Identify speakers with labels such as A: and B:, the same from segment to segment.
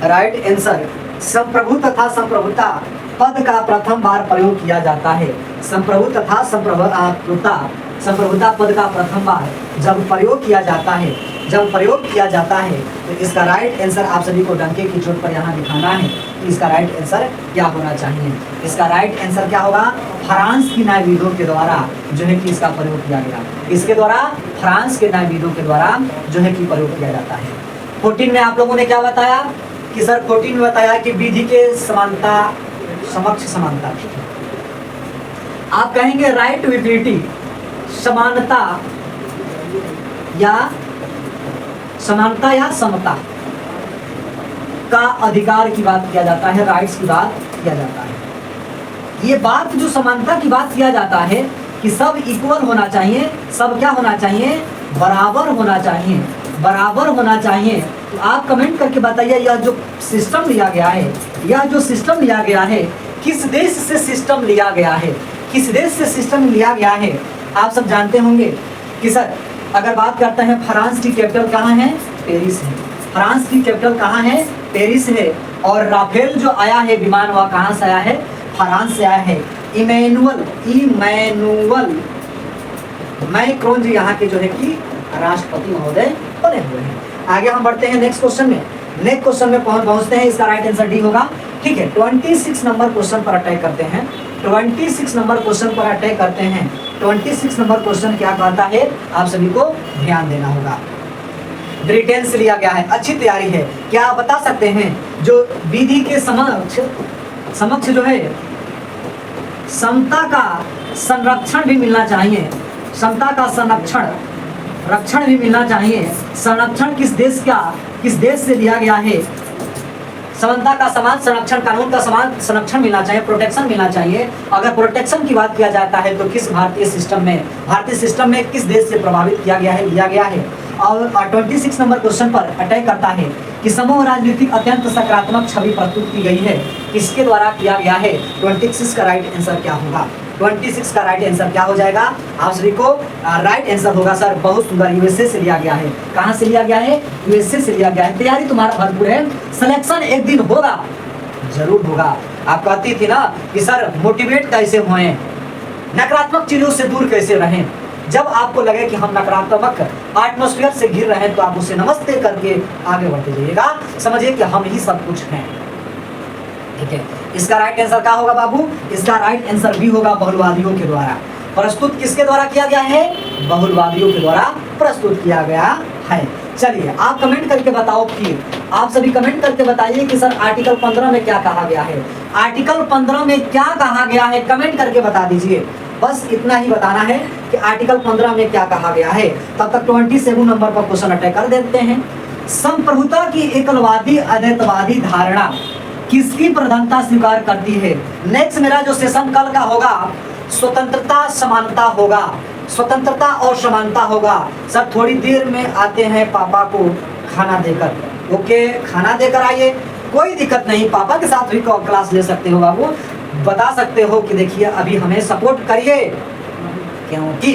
A: Right answer संप्रभु तथा संप्रभुता पद का प्रथम बार प्रयोग किया जाता है। संप्रभु तथा संप्रभुता पद का प्रथम बार जब प्रयोग किया जाता है, तो इसका राइट आंसर आप सभी को डंके की चोट पर यहाँ दिखाना है कि इसका राइट आंसर क्या होना चाहिए। इसका राइट आंसर क्या होगा? फ्रांस की न्यायविदों के द्वारा जो है कि इसका प्रयोग किया गया। इसके द्वारा फ्रांस के न्यायविदों के द्वारा जो है कि प्रयोग किया जाता है। 14 में आप लोगों ने क्या बताया कि सर 14 में बताया कि विधि के समानता समक्ष समानता। आप कहेंगे राइट टू इक्विटी, समानता या समता का अधिकार की बात किया जाता है, राइट्स की बात किया जाता है। ये बात जो समानता की बात किया जाता है कि सब इक्वल होना चाहिए, सब क्या होना चाहिए? बराबर होना चाहिए, बराबर होना चाहिए। तो आप कमेंट करके बताइए यह जो सिस्टम लिया गया है, यह जो सिस्टम लिया गया है किस देश से सिस्टम लिया गया है, किस देश से सिस्टम लिया गया है? आप सब जानते होंगे कि सर अगर बात करते हैं फ्रांस की कैपिटल कहाँ है? पेरिस है। फ्रांस की कैपिटल कहाँ है? पेरिस है। और राफेल जो आया है विमान वह कहाँ से आया है? फ्रांस से आया है। इमैनुअल मैक्रोन जी यहाँ के जो है कि राष्ट्रपति महोदय बने हुए हैं। आगे हम बढ़ते हैं नेक्स्ट क्वेश्चन में। नेक्स्ट क्वेश्चन में पहुंचते हैं। इसका राइट आंसर डी होगा। ठीक है, 26 नंबर क्वेश्चन पर अटैक करते हैं। 26 नंबर क्वेश्चन पर अटैक करते हैं। 26 नंबर क्वेश्चन क्या कहता है? आप सभी को ध्यान देना होगा। ब्रिटेन से लिया गया है, अच्छी तैयारी है। क्या आप बता सकते हैं जो विधि के समक्ष जो है समता का संरक्षण भी मिलना चाहिए, समता का रक्षण भी मिलना चाहिए। संरक्षण किस देश से लिया गया है? समानता का समान संरक्षण, कानून का समान संरक्षण मिलना चाहिए, प्रोटेक्शन मिलना चाहिए। अगर प्रोटेक्शन की बात किया जाता है तो किस भारतीय सिस्टम में किस देश से प्रभावित किया गया है, लिया गया है? और 26 नंबर क्वेश्चन पर अटैक करता है कि समूह राजनीतिक अत्यंत सकारात्मक छवि प्रस्तुत की गई है, किसके द्वारा किया गया है? 26 का राइट आंसर क्या होगा? 26 का राइट आंसर क्या हो जाएगा? आप सभी को राइट आंसर होगा सर बहुत सुंदर, यूएसए से लिया गया है। कहाँ से लिया गया है? यूएसए से लिया गया है। तैयारी तुम्हारा भरपूर है, सिलेक्शन एक दिन होगा, जरूर होगा। आप कहती थी ना कि सर मोटिवेट कैसे होएं, नकारात्मक चीजों से दूर कैसे रहें। जब आपको लगे कि हम नकारात्मक एटमॉस्फेयर से घिर रहे हैं तो आप उसे नमस्ते करके आगे बढ़ते जाइएगा, समझिए कि हम ही सब कुछ हैं। ठीक है, इसका राइट आंसर क्या होगा बाबू? इसका राइट आंसर भी होगा बहुलवादियों के द्वारा। प्रस्तुत किसके द्वारा किया गया है? बहुलवादियों के द्वारा प्रस्तुत किया गया है। चलिए आप कमेंट करके बताओ, फिर आप सभी कमेंट करके बताइए कि सर आर्टिकल 15 में क्या कहा गया है? आर्टिकल 15 में क्या कहा गया है? कमेंट करके बता दीजिए। बस इतना ही बताना है कि आर्टिकल 15 में क्या कहा गया है। तब तक 27 नंबर पर क्वेश्चन अटैक कर देते हैं। संप्रभुता की एकलवादी अद्वैतवादी धारणा किसकी प्रधानता स्वीकार करती है? नेक्स्ट मेरा जो सेशन कल का होगा स्वतंत्रता समानता होगा, स्वतंत्रता और समानता होगा। सर थोड़ी देर में आते हैं पापा को खाना देकर। ओके, खाना देकर आइए, कोई दिक्कत नहीं, पापा के साथ भी क्लास ले सकते हो बाबू। बता सकते हो कि देखिए अभी हमें सपोर्ट करिए, क्योंकि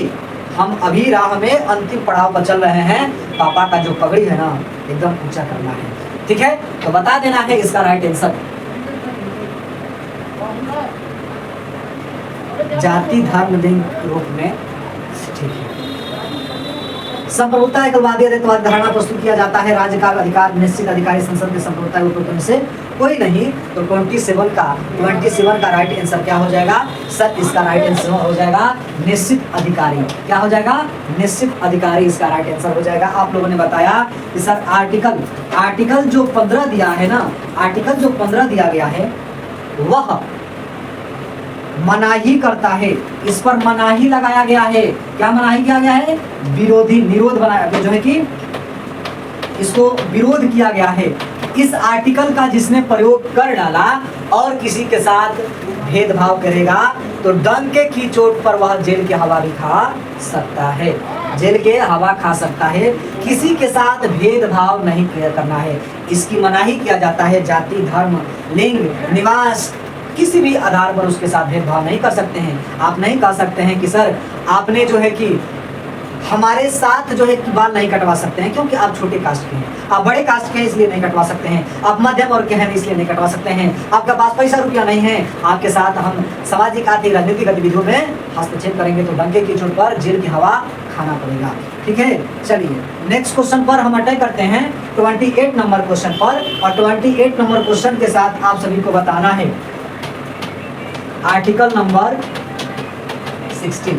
A: हम अभी राह में अंतिम पड़ाव पर चल रहे हैं। पापा का जो पगड़ी है ना एकदम ऊंचा करना है। ठीक है, तो बता देना है इसका राइट आंसर। जाति धर्म लिंग रूप में। ठीक है, संप्रभुता एकलवादी अद्वैतवादी धारणा प्रस्तुत किया जाता है। राज्य का अधिकार निश्चित अधिकारी संसद के संप्रभुता उपरोक्त में से कोई नहीं। तो 27 का राइट आंसर क्या हो जाएगा? सर इसका राइट आंसर हो जाएगा निश्चित अधिकारी। क्या हो जाएगा? निश्चित अधिकारी इसका राइट आंसर हो जाएगा। आप लोगों ने बताया कि सर आर्टिकल जो 15 दिया है ना, आर्टिकल जो 15 दिया गया है वह मनाही करता है। इस पर मनाही लगाया गया है। क्या मनाही किया गया है? निरोध बनाया जो है कि इसको विरोध किया गया है। इस आर्टिकल का जिसने प्रयोग कर डाला और किसी के साथ भेदभाव करेगा तो डंके की चोट पर वह जेल की हवा भी खा सकता है, जेल के हवा खा सकता है। किसी के साथ भेदभाव नहीं करना है, इसकी मनाही किया जाता है। जाति धर्म लिंग निवास किसी भी आधार पर उसके साथ भेदभाव नहीं कर सकते हैं। आप नहीं कह सकते हैं कि सर आपने जो है कि हमारे साथ जो है कि बाल नहीं कटवा सकते हैं क्योंकि आप छोटे कास्ट के हैं, आप बड़े कास्ट के हैं इसलिए नहीं कटवा सकते हैं, आप मध्यम वर्ग के हैं इसलिए नहीं कटवा सकते हैं, आपके पास पैसा रुपया नहीं है, आपके साथ हम सामाजिक आर्थिक राजनीतिक गतिविधियों में हस्तक्षेप करेंगे तो डंके की चोट पर जेल की हवा खाना पड़ेगा। ठीक है, चलिए नेक्स्ट क्वेश्चन पर हम अटैक करते हैं 28 नंबर क्वेश्चन पर। और 28 नंबर क्वेश्चन के साथ आप सभी को बताना है आर्टिकल नंबर 16।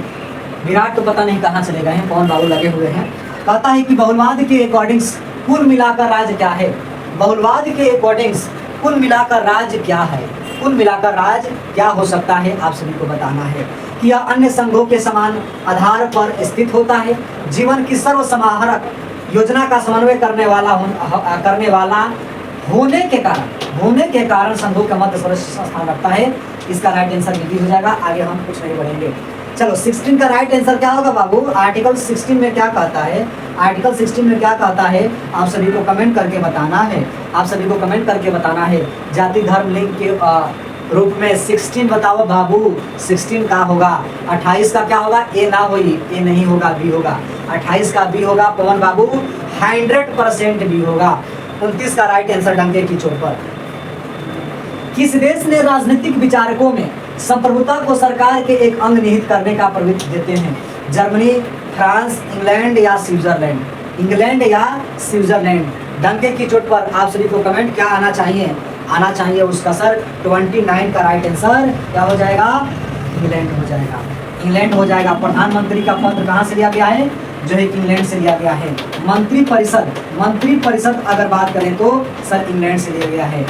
A: विराट तो पता नहीं कहाँ चले गए हैं, पवन बाबू लगे हुए हैं। कहता है कि बहुलवाद के अकॉर्डिंग्स कुल मिलाकर राज्य क्या है? बहुलवाद के अकॉर्डिंग्स कुल मिलाकर राज्य क्या है? कुल मिलाकर राज्य क्या हो सकता है आप सभी को बताना है कि यह अन्य संघों के समान आधार पर स्थित होता है, जीवन की सर्वसमाहरक योजना का समन्वय करने वाला होने के कारण संघों का मध्य सर्वश्रेष्ठ स्थान रखता है। इसका राइट आंसर बी हो जाएगा। आगे हम कुछ नहीं बढ़ेंगे। चलो 16 का राइट आंसर क्या होगा बाबू? आर्टिकल 16 में क्या कहता है? आर्टिकल 16 में क्या कहता है आप सभी को कमेंट करके बताना है। आप सभी को कमेंट करके बताना है। जाति धर्म लिंग के रूप में 16 बताओ बाबू। 16 का होगा 28 का क्या होगा? ए ना होगी, ए नहीं होगा, बी होगा। 28 का बी होगा पवन बाबू, 100% बी होगा। 29 का राइट आंसर डंके की चोट पर। किस देश ने राजनीतिक विचारकों में संप्रभुता को सरकार के एक अंग निहित करने का प्रवृत्ति देते हैं? जर्मनी, फ्रांस, इंग्लैंड या स्विट्जरलैंड? इंग्लैंड या स्विट्जरलैंड? डंके की चोट पर आप सभी को कमेंट क्या आना चाहिए? आना चाहिए उसका सर 29 का राइट आंसर क्या हो जाएगा? इंग्लैंड हो जाएगा। इंग्लैंड हो जाएगा। प्रधानमंत्री का पद कहाँ से लिया गया है? जो है इंग्लैंड से लिया गया है। मंत्री परिषद अगर बात करें तो सर इंग्लैंड से लिया गया है।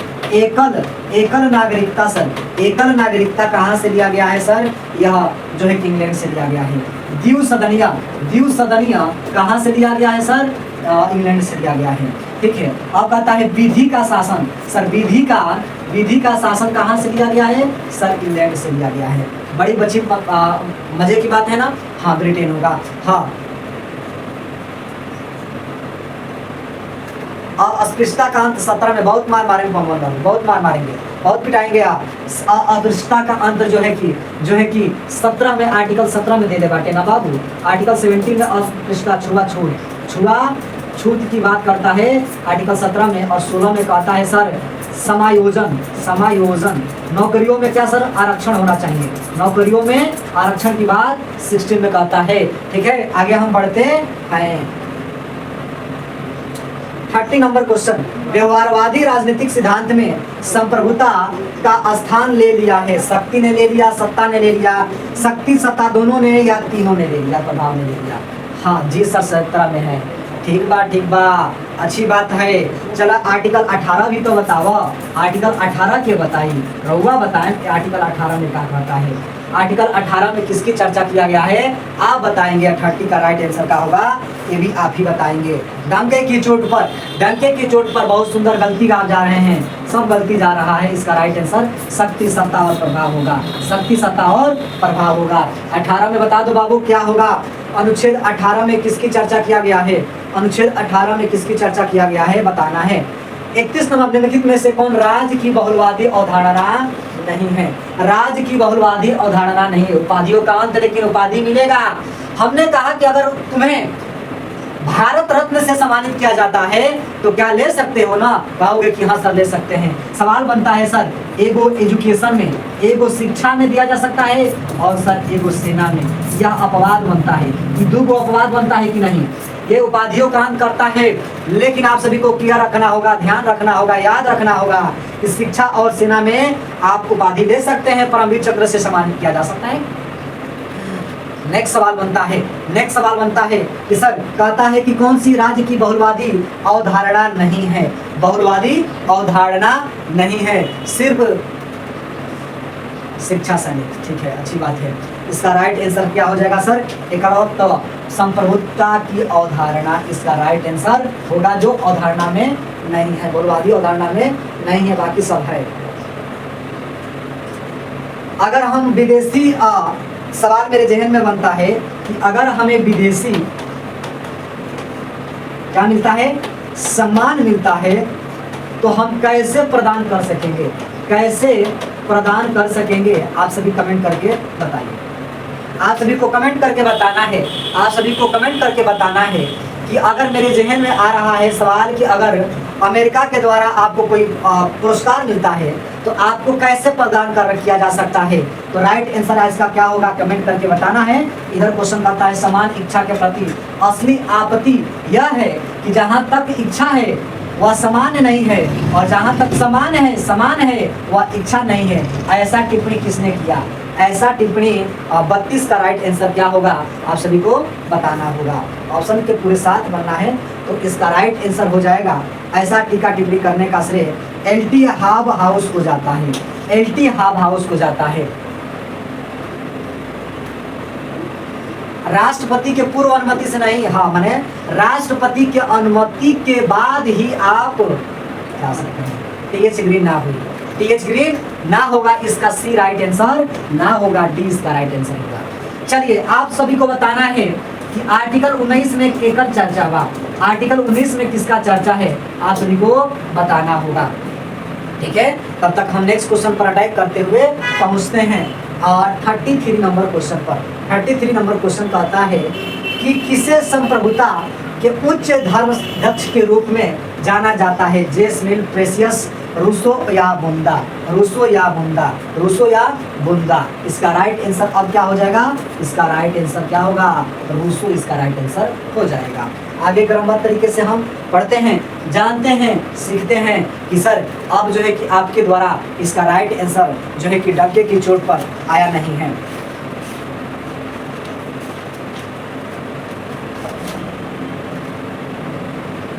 A: एकल नागरिकता सर, एकल नागरिकता कहाँ से लिया गया है सर? यह जो है इंग्लैंड से लिया गया है। द्विसदनीय कहाँ से लिया गया है सर? इंग्लैंड से लिया गया है। ठीक है, अब कहता है विधि का शासन सर, विधि का शासन कहाँ से लिया गया है सर? इंग्लैंड से लिया गया है। बड़ी बच्ची मजे की बात है ना? हाँ ब्रिटेन होगा। हाँ, अस्पृश्यता का अंत 17 में बहुत मार मारेंगे, बहुत मार मारेंगे, बहुत पिटाएंगे आप। अस्पृश्यता का अंत जो है कि 17 में, आर्टिकल 17 में दे दे बाटे ना बाबू। आर्टिकल 17 में अस्पृश्यता छूत की बात करता है आर्टिकल 17 में, और 16 में कहता है सर समायोजन। नौकरियों में क्या सर? आरक्षण होना चाहिए। नौकरियों में आरक्षण की बात 16 में कहता है। ठीक है, आगे हम बढ़ते हैं। 30 नंबर क्वेश्चन। व्यवहारवादी राजनीतिक सिद्धांत में संप्रभुता का स्थान ले लिया है। शक्ति ने ले लिया, सत्ता ने ले लिया, शक्ति सत्ता दोनों ने या तीनों ने ले लिया, प्रभाव ने ले लिया। हाँ जी सर 17 में है। ठीक बा, अच्छी बात है। चला आर्टिकल 18 भी तो बताओ। आर्टिकल 18 के बताई, रउआ बताएं आर्टिकल 18 में क्या कहता है। आर्टिकल 18 में किसकी चर्चा किया गया है आप बताएंगे। 30 का राइट आंसर का होगा, ये भी आप ही बताएंगे। डंके की चोट पर बहुत सुंदर गलती आप जा रहे हैं, सब गलती जा रहा है। इसका राइट आंसर शक्ति सत्ता और प्रभाव होगा। शक्ति सत्ता और प्रभाव होगा। 18 में बता दो बाबू क्या होगा। अनुच्छेद 18 में किसकी चर्चा किया गया है? अनुच्छेद 18 में किसकी चर्चा किया गया है बताना है। 31 नंबर निम्नलिखित में से कौन राज्य की बहुलवादी अवधारणा नहीं है? राज्य की बहुलवादी अवधारणा नहीं है। उपाधियों का अंत, लेकिन उपाधि मिलेगा। हमने कहा कि अगर तुम्हें भारत रत्न से सम्मानित किया जाता है तो क्या ले सकते हो ना? कहोगे कि हाँ सर ले सकते हैं। सवाल बनता है सर, एगो एजुकेशन में, एगो शिक्षा में दिया जा सकता है, और सर एगो सेना में। यह अपवाद बनता है कि दो को अपवाद बनता है कि नहीं? ये उपाधियों का अंत करता है, लेकिन आप सभी को क्लियर रखना होगा, ध्यान रखना होगा, याद रखना होगा कि शिक्षा और सेना में आप उपाधि ले सकते हैं, परमवीर चक्र से सम्मानित किया जा सकता है। नेक्स्ट सवाल बनता है कि सर कहता है कि कौन सी राज्य की बहुलवादी अवधारणा नहीं है? बहुलवादी अवधारणा नहीं है, सिर्फ शिक्षा सैनिक। ठीक है, अच्छी बात है। इसका राइट आंसर क्या हो जाएगा सर? एकलौत संप्रभुता की अवधारणा इसका राइट आंसर होगा, जो अवधारणा में नहीं है, बहुलवादी अवधारणा में नहीं है, बाकी सब है। अगर हम विदेशी सवाल मेरे जहन में बनता है कि अगर हमें विदेशी क्या मिलता है, सम्मान मिलता है, तो हम कैसे प्रदान कर सकेंगे? कैसे प्रदान कर सकेंगे? आप सभी कमेंट करके बताइए। आप सभी को कमेंट करके बताना है, आप सभी को कमेंट करके बताना है कि अगर मेरे जहन में आ रहा है सवाल कि अगर अमेरिका के द्वारा आपको कोई पुरस्कार मिलता है तो आपको कैसे प्रदान किया जा सकता है। तो राइट आंसर इसका क्या होगा, कमेंट करके बताना है। इधर क्वेश्चन करता है समान इच्छा के प्रति असली आपत्ति यह है कि जहाँ तक इच्छा है वह समान नहीं है और जहाँ तक समान है वह इच्छा नहीं है। ऐसा टिप्पणी किसने किया? ऐसा टिप्पणी 32 का राइट आंसर क्या होगा आप सभी को बताना होगा। ऑप्शन के पूरे साथ बनना है तो इसका राइट आंसर हो जाएगा ऐसा टीका टिप्पणी करने का श्रेय एलटी हाब हाउस को जाता है, एलटी हाब हाउस को जाता है। राष्ट्रपति के पूर्व अनुमति से नहीं, हाँ माने राष्ट्रपति के अनुमति के बाद ही आप जा सकते हैं। टीएच ग्रीन ना हुई, टीएच ग्रीन ना होगा, इसका सी राइट आंसर ना होगा, डी इसका राइट आंसर होगा। चलिए आप सभी को बताना है कि आर्टिकल 19 में केकर चर्चा हुआ, आर्टिकल 19 में किसका चर्चा है आप सभी को बताना होगा। ठीक है, तब तक हम नेक्स्ट क्वेश्चन पर अटैक करते हुए पहुंचते हैं और 33 नंबर क्वेश्चन पर। 33 नंबर क्वेश्चन कहता है कि किसे संप्रभुता के उच्च धर्मध्यक्ष के रूप में जाना जाता है? जेसमिन, प्रेसियस, रूसो या बुंदा, रूसो या बुंदा, रूसो या बुंदा। इसका राइट आंसर अब क्या हो जाएगा? इसका राइट आंसर क्या होगा? रूसो इसका राइट आंसर हो जाएगा। आगे क्रमबद्ध तरीके से हम पढ़ते हैं, जानते हैं, सीखते हैं कि सर अब जो है कि आपके द्वारा इसका राइट आंसर जो है कि डंके की चोट पर आया नहीं है।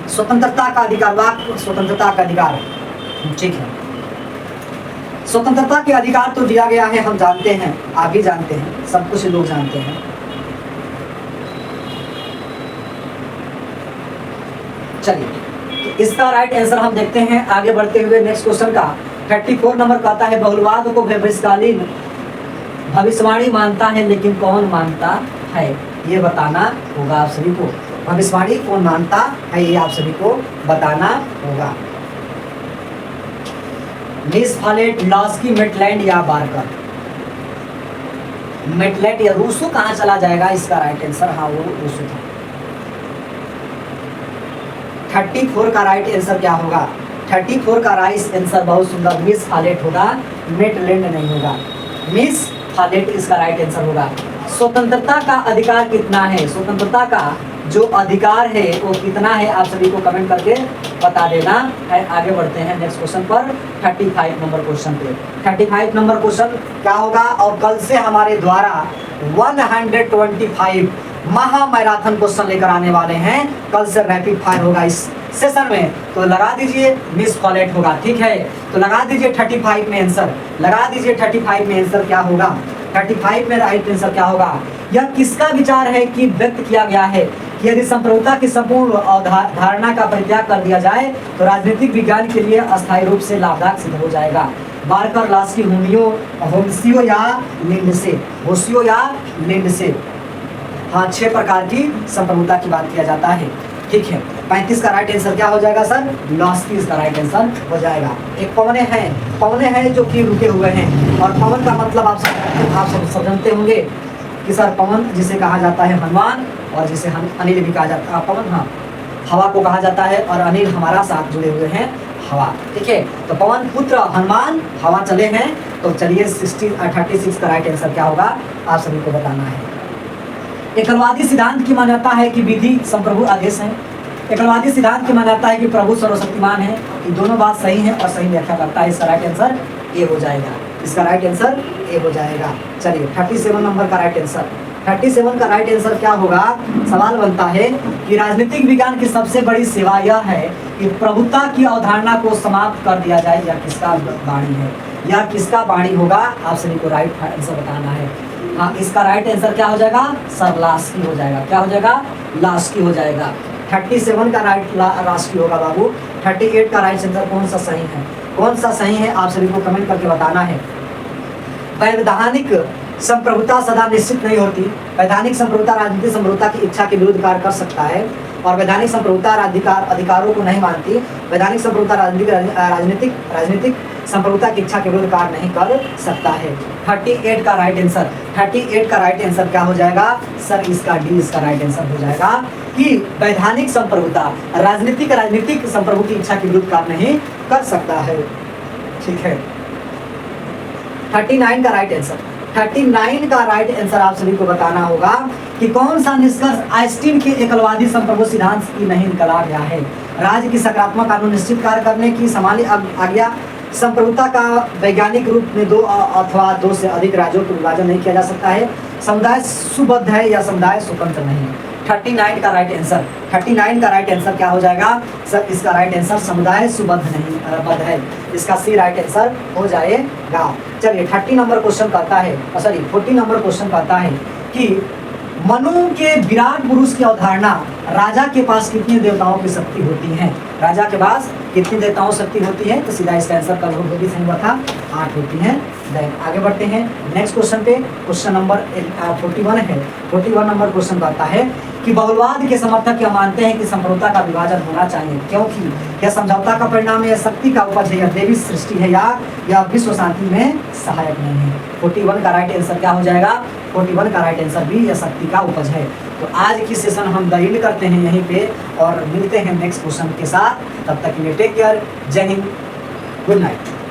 A: स्वतंत्रता का अधिकार, वाक स्वतंत्रता का अधिकार, ठीक है, स्वतंत्रता के अधिकार तो दिया गया है, हम जानते हैं, आप भी जानते हैं, सब कुछ लोग जानते हैं। चलिए तो इसका राइट आंसर हम देखते हैं आगे बढ़ते हुए नेक्स्ट क्वेश्चन का। 34 नंबर कहता है बहुलवाद को भविष्यकालीन भविष्यवाणी मानता है लेकिन कौन मानता है, ये बताना होगा आप सभी को। भविष्यवाणी कौन मानता है ये आप सभी को बताना होगा। मिस फॉलेट, लॉस्की, मेटलैंड या बार्कर? मेटलैंड या रूसो कहाँ चला जाएगा? इसका राइट आंसर हाँ वो रूसो था। 34 का राइट आंसर क्या होगा? 34 का राइट आंसर बहुत सुंदर, मिस फॉलेट होगा, मेटलैंड नहीं होगा, मिस फॉलेट इसका राइट आंसर होगा। स्वतंत्रता का अधिकार कितना है? स्वतंत्रता का जो अधिकार है वो कितना है आप सभी को कमेंट करके बता देना है। आगे बढ़ते हैं नेक्स्ट क्वेश्चन पर, 35 नंबर क्वेश्चन पे। 35 नंबर क्वेश्चन क्या होगा? और कल से हमारे द्वारा 125 महा मैराथन क्वेश्चन लेकर आने वाले हैं। कल से रैपिड फायर होगा इस सेशन में, तो लगा दीजिए मिस फॉलेट होगा, ठीक है। तो लगा दीजिए 35 में आंसर, लगा दीजिए 35 में आंसर क्या होगा? 35 में राइट आंसर क्या होगा? यह किसका विचार है कि व्यक्त किया गया है कि यदि संप्रभुता की संपूर्ण धारणा का परित्याग कर दिया जाए तो राजनीतिक विज्ञान के लिए अस्थायी रूप से लाभदायक सिद्ध हो जाएगा? बार्कर, लास्की, होम्सियो या लिंडसे, होम्सियो या लिंडसे। हाँ, 6 प्रकार की संप्रभुता की बात किया जाता है, ठीक है। 35 का राइट आंसर क्या हो जाएगा सर? लास्की इसका राइट आंसर हो जाएगा। एक पवने हैं जो कि रुके हुए हैं, और पवन का मतलब आप सब जानते होंगे कि सर पवन जिसे कहा जाता है हनुमान, और जिसे अनिल भी कहा जाता है। पवन हाँ हवा को कहा जाता है, और अनिल हमारा साथ जुड़े हुए हैं हवा, ठीक है। तो पवन पुत्र हनुमान हवा चले हैं। तो चलिए 36 का राइट आंसर क्या होगा आप सभी को बताना है। एकलवादी सिद्धांत की मान्यता है कि विधि संप्रभु आदेश है। एकलवादी सिद्धांत की मान्यता है कि प्रभु सर्वशक्तिमान है। ये दोनों बात सही है और सही व्याख्या करता है। इसका राइट आंसर ए हो जाएगा, इसका राइट आंसर ए हो जाएगा। चलिए 37 नंबर का राइट आंसर, 37 का राइट आंसर क्या होगा? सवाल बनता है कि राजनीतिक विज्ञान की सबसे बड़ी सेवा यह है कि प्रभुता की अवधारणा को समाप्त कर दिया जाए। यह किसका वाणी है? यह किसका वाणी होगा? आप सभी को राइट आंसर बताना है। हाँ, इसका राइट आंसर क्या हो जाएगा सर? लास्की हो जाएगा। क्या हो जाएगा? लास्की हो जाएगा। 37 का राइट लास्की होगा बाबू। 38 का राइट आंसर कौन सा सही है? कौन सा सही है आप सभी को कमेंट करके बताना है। वैधानिक संप्रभुता सदा निश्चित नहीं होती। वैधानिक संप्रभुता राजनीतिक संप्रभुता की इच्छा के विरुद्ध कार्य कर सकता है। और वैधानिक संप्रभुता अधिकारों को नहीं मानती, वैधानिक संप्रभुता राजनीतिक संप्रभुता की इच्छा के विरुद्ध कार्य नहीं कर सकता है। 38 का राइट आंसर, 38 का राइट आंसर क्या हो जाएगा सर, इसका डी इसका राइट आंसर हो जाएगा कि वैधानिक संप्रभुता राजनीतिक संप्रभु की इच्छा के विरुद्ध कार्य नहीं कर सकता है। ठीक है, 39 का राइट आंसर, 39 का राइट आंसर आप सभी को बताना होगा कि कौन सा निष्कर्ष आइंस्टीन के एकलवादी संप्रभु सिद्धांत की नहीं निकला गया है। राज्य की सकारात्मक कानून निश्चित कार्य करने की सामान्य आज्ञा, संप्रभुता का वैज्ञानिक रूप में दो अथवा दो से अधिक राज्यों को विभाजन नहीं किया जा सकता है, समुदाय सुबद्ध है या समुदाय स्वतंत्र नहीं। 39 का राइट आंसर, 39 का राइट आंसर क्या हो जाएगा सर, इसका राइट आंसर समुदाय सुबद्ध नहीं बद्ध है, इसका सी राइट आंसर हो जाएगा। चलिए 30 नंबर क्वेश्चन कहता है, सॉरी 40 नंबर क्वेश्चन कहता है कि मनु के विराट पुरुष की अवधारणा, राजा के पास कितनी देवताओं की शक्ति होती है, राजा के पास कितनी देवताओं की शक्ति होती है, तो सीधा इसका आंसर कल होगी सही हुआ था 8 होती है। देन आगे बढ़ते हैं नेक्स्ट क्वेश्चन पे, क्वेश्चन नंबर 41 है। 41 नंबर क्वेश्चन कहता है कि बहुलवाद के समर्थक क्या मानते हैं कि संप्रभुता का विभाजन होना चाहिए, क्योंकि यह समझौता का परिणाम है, शक्ति का उपज है, या देवी सृष्टि है, या विश्व शांति में सहायक नहीं है। 41 का राइट आंसर क्या हो जाएगा, 41 का राइट आंसर भी यह शक्ति का उपज है। तो आज की सेशन हम एंड करते हैं यहीं पे और मिलते हैं नेक्स्ट क्वेश्चन के साथ। तब तक के लिए टेक केयर, जय हिंद, गुड नाइट।